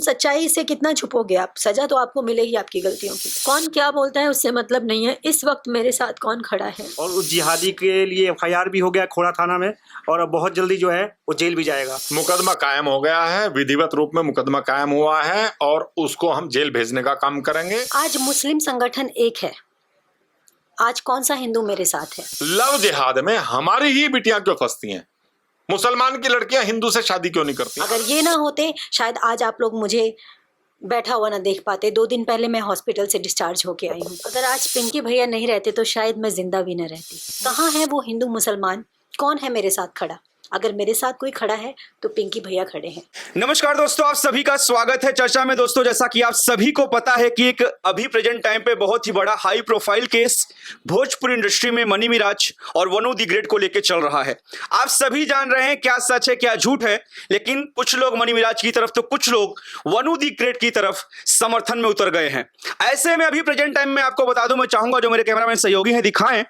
सच्चाई से कितना छुपोगे आप? सजा तो आपको मिलेगी आपकी गलतियों की। कौन क्या बोलता है उससे मतलब नहीं है, इस वक्त मेरे साथ कौन खड़ा है। और उस जिहादी के लिए FIR भी हो गया खोड़ा थाना में, और अब बहुत जल्दी जो है वो जेल भी जाएगा। मुकदमा कायम हो गया है, विधिवत रूप में मुकदमा कायम हुआ है और उसको हम जेल भेजने का काम करेंगे। आज मुस्लिम संगठन एक है, आज कौन सा हिंदू मेरे साथ है? लव जिहाद में हमारी ही बिटियां क्यों फंसती हैं? मुसलमान की लड़कियां हिंदू से शादी क्यों नहीं करती? अगर ये ना होते शायद आज आप लोग मुझे बैठा हुआ ना देख पाते। 2 दिन पहले मैं हॉस्पिटल से डिस्चार्ज होके आई हूँ। अगर आज पिंकी भैया नहीं रहते तो शायद मैं जिंदा भी न रहती। कहाँ है वो हिंदू मुसलमान? कौन है मेरे साथ खड़ा? अगर मेरे साथ कोई खड़ा है तो पिंकी भैया खड़े हैं। नमस्कार दोस्तों, आप सभी का स्वागत है चर्चा में। दोस्तों, जैसा कि आप सभी को पता है कि एक अभी प्रेजेंट टाइम पे बहुत ही बड़ा high profile case Bhojpuri industry में मनी मिराज और वनु दी ग्रेट को लेकर चल रहा है। आप सभी जान रहे हैं क्या सच है क्या झूठ है, लेकिन कुछ लोग मनी मिराज की तरफ तो कुछ लोग वनु दी ग्रेट की तरफ समर्थन में उतर गए हैं। ऐसे में अभी प्रेजेंट टाइम में आपको बता दूं, मैं चाहूंगा जो मेरे कैमरामैन सहयोगी हैं दिखाएं,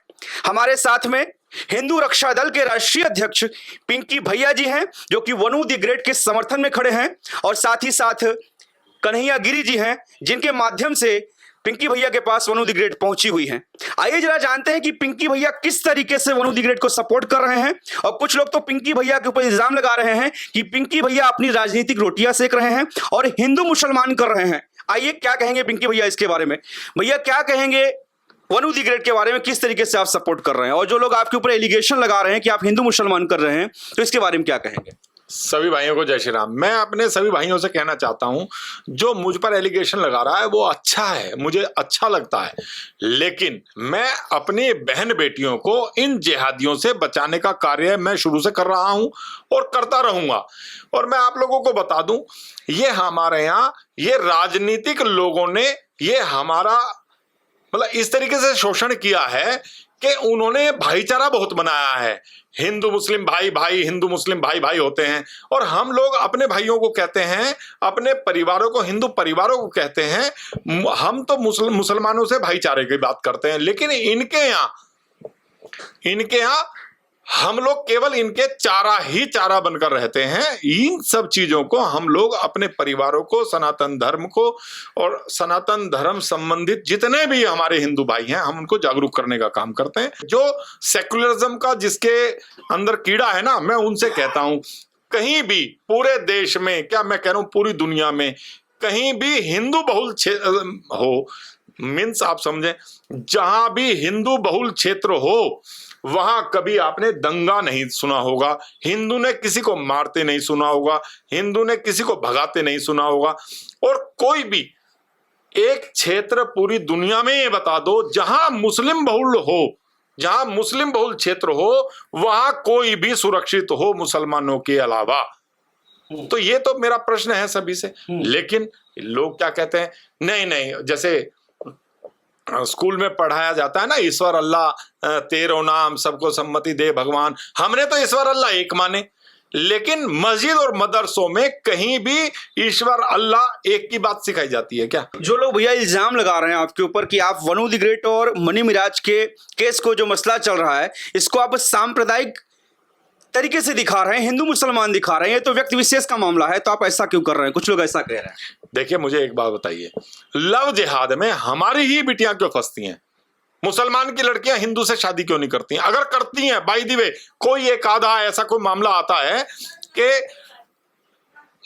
हमारे साथ में हिंदू रक्षा दल के राष्ट्रीय अध्यक्ष पिंकी भैया जी हैं जो कि वनु दी ग्रेट के समर्थन में खड़े हैं, और साथ ही साथ कन्हैया गिरी जी हैं जिनके माध्यम से पिंकी भैया के पास वनु दी ग्रेट पहुंची हुई हैं। आइए जरा जानते हैं कि पिंकी भैया किस तरीके से वनु दी ग्रेट को सपोर्ट कर रहे हैं, और कुछ लोग तो पिंकी भैया के ऊपर इल्जाम लगा रहे हैं कि पिंकी भैया अपनी राजनीतिक रोटियां सेक रहे हैं और हिंदू मुसलमान कर रहे हैं। आइए क्या कहेंगे पिंकी भैया इसके बारे में? भैया क्या कहेंगे वनु दी ग्रेट के बारे में, किस तरीके से आप सपोर्ट कर रहे हैं? और जो लोग आपके ऊपर एलिगेशन लगा रहे हैं कि आप हिंदू मुसलमान कर रहे हैं, तो इसके बारे में क्या कहेंगे? सभी भाइयों को जय श्री राम। मैं अपने सभी भाइयों से कहना चाहता हूं, जो मुझ पर एलिगेशन लगा रहा है वो अच्छा है, मुझे अच्छा लगता है, लेकिन मैं अपनी बहन बेटियों को इन जिहादियों से बचाने का कार्य मैं शुरू से कर रहा हूं और करता रहूंगा। और मैं आप लोगों को बता दूं, ये हमारे यहाँ ये राजनीतिक लोगों ने ये हमारा मतलब इस तरीके से शोषण किया है कि उन्होंने भाईचारा बहुत बनाया है। हिंदू मुस्लिम भाई भाई, हिंदू मुस्लिम भाई भाई होते हैं, और हम लोग अपने भाइयों को कहते हैं, अपने परिवारों को हिंदू परिवारों को कहते हैं। हम तो मुसलमानों से भाईचारे की बात करते हैं, लेकिन इनके यहाँ हम लोग केवल इनके चारा ही चारा बनकर रहते हैं। इन सब चीजों को हम लोग अपने परिवारों को, सनातन धर्म को और सनातन धर्म संबंधित जितने भी हमारे हिंदू भाई हैं, हम उनको जागरूक करने का काम करते हैं। जो सेकुलरिज्म का जिसके अंदर कीड़ा है ना, मैं उनसे कहता हूं, कहीं भी पूरे देश में, क्या मैं कह रहा हूं पूरी दुनिया में, कहीं भी हिंदू बहुल हो, मीन्स आप समझें, जहां भी हिंदू बहुल क्षेत्र हो वहां कभी आपने दंगा नहीं सुना होगा, हिंदू ने किसी को मारते नहीं सुना होगा, हिंदू ने किसी को भगाते नहीं सुना होगा। और कोई भी एक क्षेत्र पूरी दुनिया में ये बता दो जहां मुस्लिम बहुल हो, जहां मुस्लिम बहुल क्षेत्र हो, वहां कोई भी सुरक्षित हो मुसलमानों के अलावा। तो ये तो मेरा प्रश्न है सभी से। लेकिन लोग क्या कहते हैं, नहीं नहीं, जैसे स्कूल में पढ़ाया जाता है ना, ईश्वर अल्लाह तेरो नाम सबको सम्मति दे भगवान, हमने तो ईश्वर अल्लाह एक माने, लेकिन मस्जिद और मदरसों में कहीं भी ईश्वर अल्लाह एक की बात सिखाई जाती है क्या? जो लोग भैया इल्जाम लगा रहे हैं आपके ऊपर कि आप वनु दी ग्रेट और मनी मिराज के केस को, जो मसला चल रहा है, इसको आप सांप्रदायिक तरीके से दिखा रहे हैं, हिंदू मुसलमान दिखा रहे हैं, तो व्यक्ति विशेष का मामला है, तो आप ऐसा क्यों कर रहे हैं? कुछ लोग ऐसा कह रहे हैं। देखिए, मुझे एक बात बताइए, लव जिहाद में हमारी ही बिटियां क्यों फंसती हैं? मुसलमान की लड़कियां हिंदू से शादी क्यों नहीं करती हैं? अगर करती हैं, बाय द वे, कोई एक आधा ऐसा कोई मामला आता है कि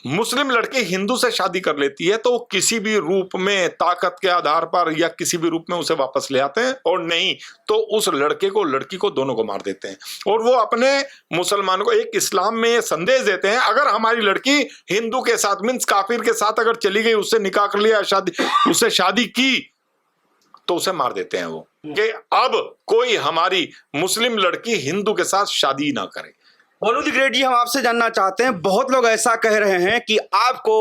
मुस्लिम लड़की हिंदू से शादी कर लेती है, तो किसी भी रूप में, ताकत के आधार पर या किसी भी रूप में उसे वापस ले आते हैं, और नहीं तो उस लड़के को लड़की को दोनों को मार देते हैं। और वो अपने मुसलमानों को एक इस्लाम में संदेश देते हैं, अगर हमारी लड़की हिंदू के साथ, मीन्स काफिर के साथ अगर चली गई, उससे निकाह कर लिया, उससे शादी की, तो उसे मार देते हैं वो, कि अब कोई हमारी मुस्लिम लड़की हिंदू के साथ शादी ना करे। वनु दी ग्रेट जी, हम आपसे जानना चाहते हैं, बहुत लोग ऐसा कह रहे हैं कि आपको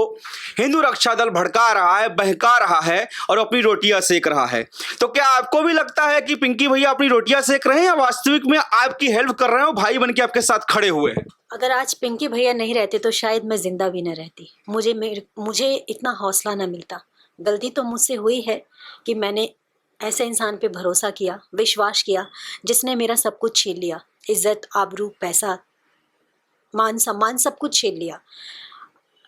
हिंदू रक्षा दल भड़का रहा है, बहका रहा है और अपनी रोटियां सेक रहा है, तो क्या आपको भी लगता है कि पिंकी भैया अपनी रोटियां सेक रहे हैं, या वास्तविक में आपकी हेल्प कर रहे हैं, भाई बन के आपके साथ खड़े हुए हैं? अगर आज पिंकी भैया नहीं रहते तो शायद मैं जिंदा भी न रहती। मुझे इतना हौसला न मिलता। गलती तो मुझसे हुई है कि मैंने ऐसे इंसान पे भरोसा किया, विश्वास किया, जिसने मेरा सब कुछ छीन लिया, इज्जत, आबरू, पैसा, मान सम्मान सब कुछ छीन लिया।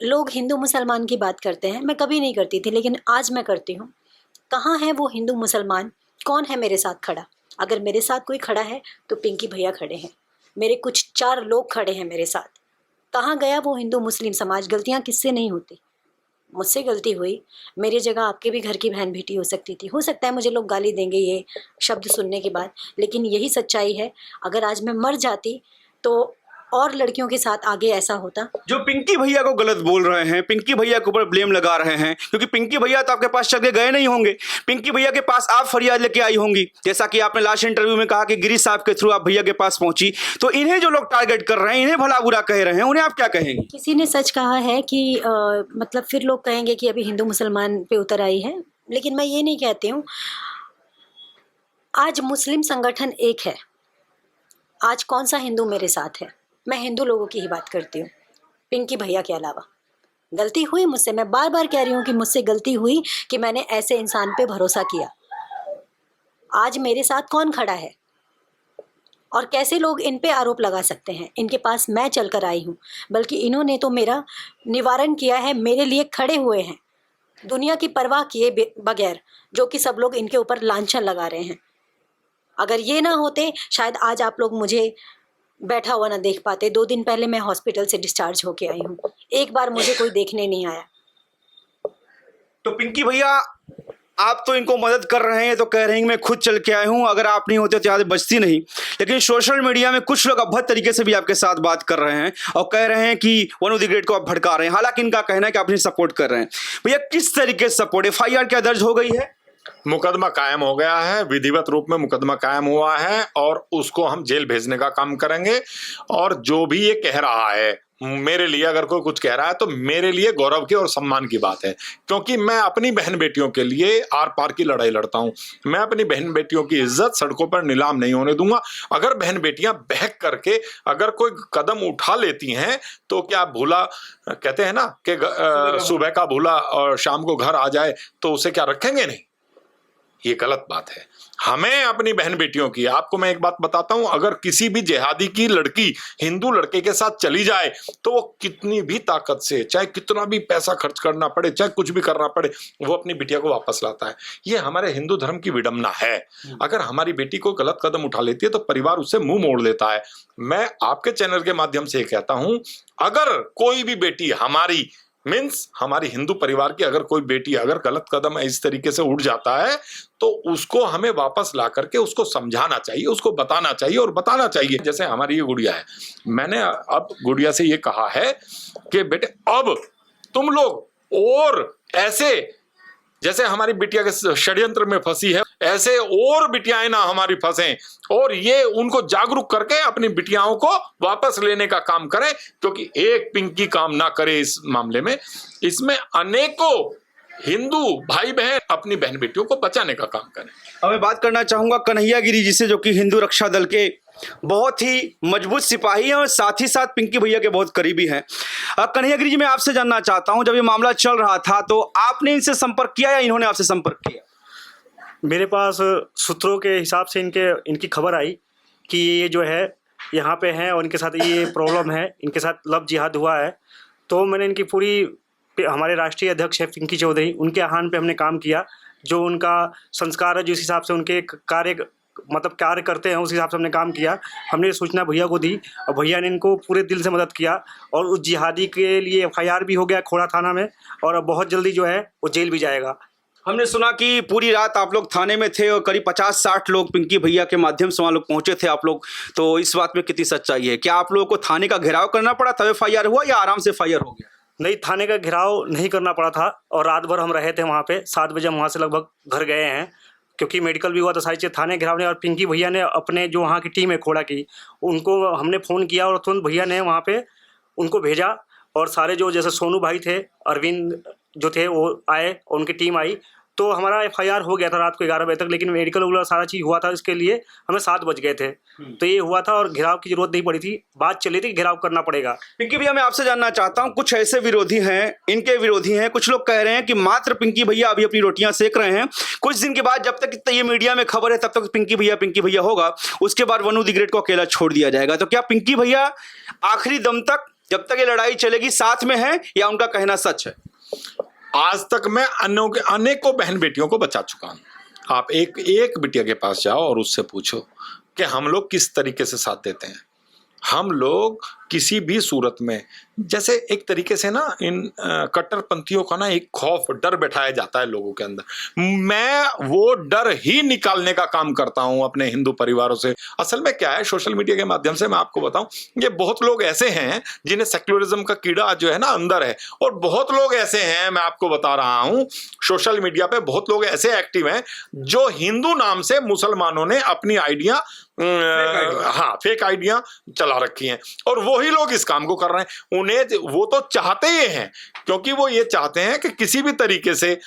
लोग हिंदू मुसलमान की बात करते हैं, मैं कभी नहीं करती थी, लेकिन आज मैं करती हूँ। कहाँ है वो हिंदू मुसलमान? कौन है मेरे साथ खड़ा? अगर मेरे साथ कोई खड़ा है तो पिंकी भैया खड़े हैं, मेरे कुछ 4 लोग खड़े हैं मेरे साथ। कहाँ गया वो हिंदू मुस्लिम समाज? गलतियाँ किससे नहीं होती? मुझसे गलती हुई, मेरी जगह आपके भी घर की बहन बेटी हो सकती थी। हो सकता है मुझे लोग गाली देंगे ये शब्द सुनने के बाद, लेकिन यही सच्चाई है। अगर आज मैं मर जाती तो और लड़कियों के साथ आगे ऐसा होता। जो पिंकी भैया को गलत बोल रहे हैं, पिंकी भैया के ऊपर ब्लेम लगा रहे हैं, क्योंकि पिंकी भैया तो आपके पास चल के गए नहीं होंगे, पिंकी भैया के पास आप फरियाद लेके आई होंगी, जैसा कि आपने लास्ट इंटरव्यू में कहा कि गिरीश साहब के थ्रू आप भैया के पास पहुंची। तो इन्हें जो लोग टारगेट कर रहे हैं, इन्हें भला बुरा कह रहे हैं, उन्हें आप क्या कहेंगे? किसी ने सच कहा है कि मतलब फिर लोग कहेंगे कि अभी हिंदू मुसलमान पे उतर आई है, लेकिन मैं ये नहीं कहती हूँ। आज मुस्लिम संगठन एक है, आज कौन सा हिंदू मेरे साथ है? मैं हिंदू लोगों की ही बात करती हूँ, पिंकी भैया के अलावा। गलती हुई मुझसे, मैं बार बार कह रही हूँ कि मुझसे गलती हुई कि मैंने ऐसे इंसान पे भरोसा किया। आज मेरे साथ कौन खड़ा है और कैसे लोग इन पे आरोप लगा सकते हैं? इनके पास मैं चल कर आई हूँ, बल्कि इन्होंने तो मेरा निवारण किया है, मेरे लिए खड़े हुए हैं, दुनिया की परवाह किए बगैर, जो कि सब लोग इनके ऊपर लांछन लगा रहे हैं। अगर ये ना होते, शायद आज आप लोग मुझे बैठा हुआ ना देख पाते। 2 दिन पहले मैं हॉस्पिटल से डिस्चार्ज होके आई हूँ, एक बार मुझे कोई देखने नहीं आया। तो पिंकी भैया, आप तो इनको मदद कर रहे हैं, तो कह रहे हैं मैं खुद चल के आया हूं, अगर आप नहीं होते तो याद बचती नहीं। लेकिन सोशल मीडिया में कुछ लोग अभद्र तरीके से भी आपके साथ बात कर रहे हैं और कह रहे हैं कि वनु द ग्रेट को आप भड़का रहे हैं, हालांकि इनका कहना है कि आप इन्हें सपोर्ट कर रहे हैं। भैया किस तरीके से सपोर्ट? FIR क्या दर्ज हो गई है? मुकदमा कायम हो गया है, विधिवत रूप में मुकदमा कायम हुआ है और उसको हम जेल भेजने का काम करेंगे। और जो भी ये कह रहा है, मेरे लिए अगर कोई कुछ कह रहा है तो मेरे लिए गौरव की और सम्मान की बात है, क्योंकि मैं अपनी बहन बेटियों के लिए आर पार की लड़ाई लड़ता हूं। मैं अपनी बहन बेटियों की इज्जत सड़कों पर नीलाम नहीं होने दूंगा। अगर बहन बेटियां बहक करके अगर कोई कदम उठा लेती हैं तो क्या भूला कहते हैं ना कि सुबह का भूला और शाम को घर आ जाए, तो उसे क्या रखेंगे नहीं? ये गलत बात है। हमें अपनी बहन बेटियों की, आपको मैं एक बात बताता हूं, अगर किसी भी जिहादी की लड़की हिंदू लड़के के साथ चली जाए तो वो कितनी भी ताकत से, चाहे कितना भी पैसा खर्च करना पड़े, चाहे कुछ भी करना पड़े, वो अपनी बिटिया को वापस लाता है। ये हमारे हिंदू धर्म की विडंबना है। अगर हमारी बेटी को गलत कदम उठा लेती है तो परिवार उससे मुंह मोड़ लेता है। मैं आपके चैनल के माध्यम से कहता हूं, अगर कोई भी बेटी हमारी हमारी हिंदू परिवार की अगर कोई बेटी अगर गलत कदम इस तरीके से उठ जाता है तो उसको हमें वापस ला करके उसको समझाना चाहिए, उसको बताना चाहिए और बताना चाहिए। जैसे हमारी ये गुड़िया है, मैंने अब गुड़िया से ये कहा है कि बेटे अब तुम लोग और ऐसे, जैसे हमारी बिटिया के षड्यंत्र में फंसी है, ऐसे और बिटियाएं ना हमारी फंसें, और ये उनको जागरूक करके अपनी बिटियाओं को वापस लेने का काम करें, क्योंकि एक पिंकी काम ना करे इस मामले में, इसमें अनेकों हिंदू भाई बहन अपनी बहन बेटियों को बचाने का काम करें। अब मैं बात करना चाहूंगा कन्हैया गिरी जी से, जो कि हिंदू रक्षा दल के बहुत ही मजबूत सिपाही हैं और साथ ही साथ पिंकी भैया के बहुत करीबी हैं। कन्हैया गिरी जी, मैं आपसे जानना चाहता हूं, जब ये मामला चल रहा था तो आपने इनसे संपर्क किया या इन्होंने आपसे संपर्क किया? मेरे पास सूत्रों के हिसाब से इनकी खबर आई कि ये जो है यहाँ पे हैं और इनके साथ ये प्रॉब्लम है, इनके साथ लव जिहाद हुआ है। तो मैंने इनकी पूरी, हमारे राष्ट्रीय अध्यक्ष है पिंकी चौधरी, उनके आह्वान पे हमने काम किया। जो उनका संस्कार है, जिस हिसाब से उनके कार्य करते हैं, उस हिसाब से हमने काम किया। हमने सूचना भैया को दी और भैया ने इनको पूरे दिल से मदद किया और उस जिहादी के लिए FIR भी हो गया खोड़ा थाना में, और अब बहुत जल्दी जो है वो जेल भी जाएगा। हमने सुना कि पूरी रात आप लोग थाने में थे और करीब 50-60 लोग पिंकी भैया के माध्यम से वहाँ लोग पहुंचे थे आप लोग, तो इस बात में कितनी सच्चाई है? क्या आप लोगों को थाने का घेराव करना पड़ा तब FIR हुआ या आराम से FIR हो गया? नहीं, थाने का घेराव नहीं करना पड़ा था और रात भर हम रहे थे वहाँ पे। 7 बजे हम वहाँ से लगभग घर गए हैं, क्योंकि मेडिकल भी हुआ तो सारी चीज़ थाने घेराव ने। और पिंकी भैया ने अपने जो वहाँ की टीम है खोड़ा की, उनको हमने फ़ोन किया और तुरंत भैया ने वहाँ पे उनको भेजा। और सारे जो जैसे सोनू भाई थे, अरविंद जो थे, वो आए और उनकी टीम आई, तो हमारा FIR हो गया था रात को 11 बजे तक। लेकिन मेडिकल वगैरह सारा चीज़ हुआ था, इसके लिए हमें 7 बज गए थे, तो ये हुआ था और घेराव की जरूरत नहीं पड़ी थी। बात चली थी घेराव करना पड़ेगा। पिंकी भैया, मैं आपसे जानना चाहता हूँ, कुछ ऐसे विरोधी हैं, इनके विरोधी हैं, कुछ लोग कह रहे हैं कि मात्र पिंकी भैया अभी अपनी रोटियां सेक रहे हैं, कुछ दिन के बाद जब तक ये मीडिया में खबर है तब तक पिंकी भैया होगा, उसके बाद वनु द ग्रेट को अकेला छोड़ दिया जाएगा। तो क्या पिंकी भैया आखिरी दम तक जब तक ये लड़ाई चलेगी साथ में है या उनका कहना सच है? आज तक मैं अनेकों बहन बेटियों को बचा चुका हूं। आप एक बिटिया के पास जाओ और उससे पूछो कि हम लोग किस तरीके से साथ देते हैं। हम लोग किसी भी सूरत में, जैसे एक तरीके से ना इन कट्टरपंथियों का ना एक खौफ, डर बैठाया जाता है लोगों के अंदर। मैं वो डर ही निकालने का काम करता हूं अपने हिंदू परिवारों से। असल में क्या है, सोशल मीडिया के माध्यम से मैं आपको बताऊं, ये बहुत लोग ऐसे हैं जिन्हें सेक्युलरिज्म का कीड़ा जो है ना अंदर है, और बहुत लोग ऐसे हैं, मैं आपको बता रहा हूं, सोशल मीडिया पे बहुत लोग ऐसे एक्टिव हैं जो हिंदू नाम से मुसलमानों ने अपनी आइडिया फेक आइडिया चला रखी हैं, और वही लोग इस काम को कर रहे हैं। उन्हें वो तो चाहते ही हैं, क्योंकि वो ये चाहते हैं कि किसी भी तरीके से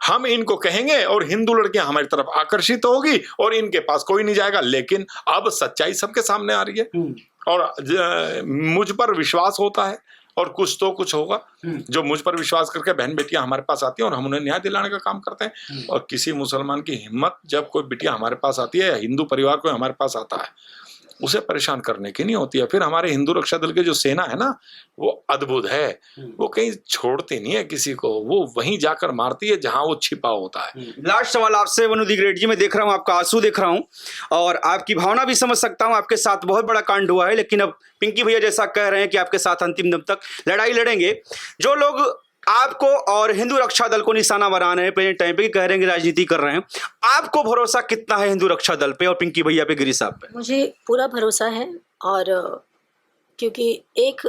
हम इनको कहेंगे और हिंदू लड़कियां हमारी तरफ आकर्षित होगी और इनके पास कोई नहीं जाएगा। लेकिन अब सच्चाई सबके सामने आ रही है और मुझ पर विश्वास होता है और कुछ तो कुछ होगा। जो मुझ पर विश्वास करके बहन बेटियां हमारे पास आती हैं और हम उन्हें न्याय दिलाने का काम करते हैं। और किसी मुसलमान की हिम्मत, जब कोई बिटिया हमारे पास आती है या हिंदू परिवार कोई हमारे पास आता है, उसे परेशान करने की नहीं होती है। फिर हमारे हिंदू रक्षा दल की जो सेना है ना, वो अद्भुत है। वो कहीं छोड़ती नहीं है किसी को, वो वहीं जाकर मारती है जहां वो छिपा होता है। लास्ट सवाल आपसे वनु दी ग्रेट जी, मैं देख रहा हूं आपका आंसू देख रहा हूं और आपकी भावना भी समझ सकता हूं। आपके साथ बहुत बड़ा कांड हुआ है, लेकिन अब पिंकी भैया जैसा कह रहे हैं कि आपके साथ अंतिम दम तक लड़ाई लड़ेंगे। जो लोग आपको और हिंदू रक्षा दल को निशाना बना रहे हैं प्रेजेंट टाइम पे, कह रहे हैं कि राजनीति कर रहे हैं, आपको भरोसा कितना है हिंदू रक्षा दल पे और पिंकी भैया पे, गिरी साहब पे? मुझे पूरा भरोसा है, और क्योंकि एक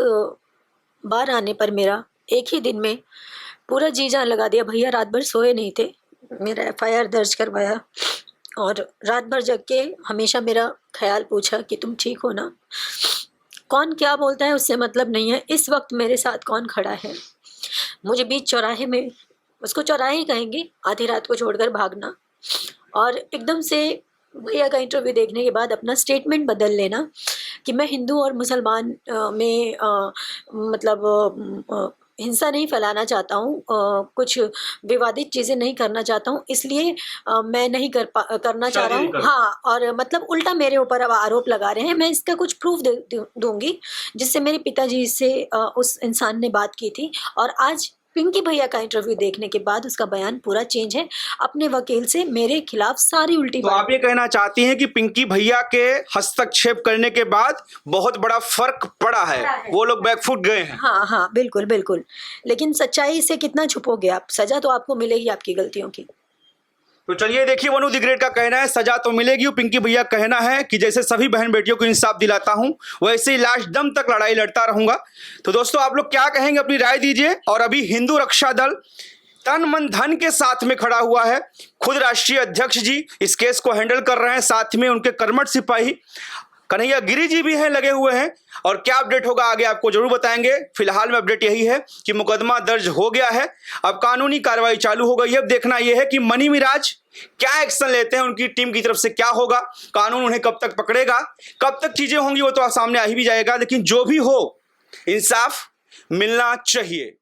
बार आने पर मेरा एक ही दिन में पूरा जी जान लगा दिया। भैया रात भर सोए नहीं थे, मेरा FIR दर्ज करवाया और रात भर जग के हमेशा मेरा ख्याल पूछा कि तुम ठीक हो ना। कौन क्या बोलता है उससे मतलब नहीं है, इस वक्त मेरे साथ कौन खड़ा है। मुझे बीच चौराहे में, उसको चौराहे ही कहेंगे, आधी रात को छोड़कर भागना और एकदम से भैया का इंटरव्यू देखने के बाद अपना स्टेटमेंट बदल लेना कि मैं हिंदू और मुसलमान में हिंसा नहीं फैलाना चाहता हूँ, कुछ विवादित चीज़ें नहीं करना चाहता हूँ, इसलिए मैं नहीं करना चाह रहा हूँ। हाँ, और मतलब उल्टा मेरे ऊपर अब आरोप लगा रहे हैं। मैं इसका कुछ प्रूफ दूंगी, जिससे मेरे पिताजी से उस इंसान ने बात की थी, और आज पिंकी भैया का इंटरव्यू देखने के बाद उसका बयान पूरा चेंज है। अपने वकील से मेरे खिलाफ सारी उल्टी तो आप ये कहना चाहती हैं कि पिंकी भैया के हस्तक्षेप करने के बाद बहुत बड़ा फर्क पड़ा है, वो लोग बैकफुट गए हैं? हाँ हाँ, बिल्कुल बिल्कुल। लेकिन सच्चाई से कितना छुपोगे आप, सजा तो आपको मिलेगी आपकी गलतियों की। तो चलिए देखिए, वनु दी ग्रेट का कहना है सजा तो मिलेगी, पिंकी भैया कहना है कि जैसे सभी बहन बेटियों को इंसाफ दिलाता हूं वैसे ही लास्ट दम तक लड़ाई लड़ता रहूंगा। तो दोस्तों आप लोग क्या कहेंगे, अपनी राय दीजिए। और अभी हिंदू रक्षा दल तन मन धन के साथ में खड़ा हुआ है। खुद राष्ट्रीय अध्यक्ष जी इस केस को हैंडल कर रहे हैं, साथ में उनके कर्मठ सिपाही कन्हैया गिरी जी भी हैं, लगे हुए हैं। और क्या अपडेट होगा आगे आपको जरूर बताएंगे। फिलहाल में अपडेट यही है कि मुकदमा दर्ज हो गया है, अब कानूनी कार्रवाई चालू हो गई है। अब देखना यह है कि मनी मिराज क्या एक्शन लेते हैं, उनकी टीम की तरफ से क्या होगा, कानून उन्हें कब तक पकड़ेगा, कब तक चीजें होंगी वो तो सामने आ ही भी जाएगा। लेकिन जो भी हो, इंसाफ मिलना चाहिए।